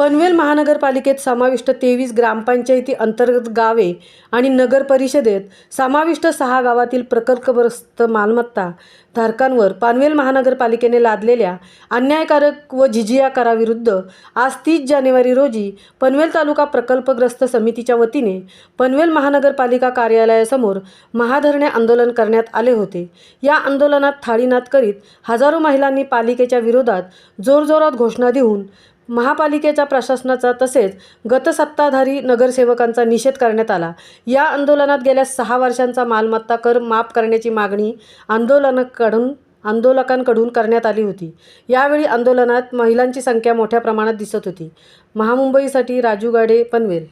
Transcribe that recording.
पनवेल महानगरपालिकेत समाविष्ट 23 ग्रामपंचायती अंतर्गत गावे आणि नगर परिषदेत समाविष्ट 6 गावातील प्रकल्पग्रस्त मालमत्ता धारकांवर पनवेल महानगरपालिकेने लादलेल्या अन्यायकारक व जिजिया कराविरुद्ध आज 30 जानेवारी रोजी पनवेल तालुका प्रकल्पग्रस्त समितीच्या वतीने पनवेल महानगरपालिका कार्यालयासमोर महाधरणे आंदोलन करण्यात आले होते। या आंदोलनात थाळीनाद करीत हजारो महिलांनी पालिकेच्या विरोधात जोरजोरात घोषणा देऊन महापालिकेच्या प्रशासनाचा तसेच गतसत्ताधारी नगरसेवकांचा निषेध करण्यात आला। या आंदोलनात गेल्या 6 वर्षांचा मालमत्ता कर माफ करण्याची मागणी आंदोलकांकडून करण्यात आली होती। यावेळी आंदोलनात महिलांची संख्या मोठ्या प्रमाणात दिसत होती। महामुंबईसाठी राजू गाडे, पनवेल।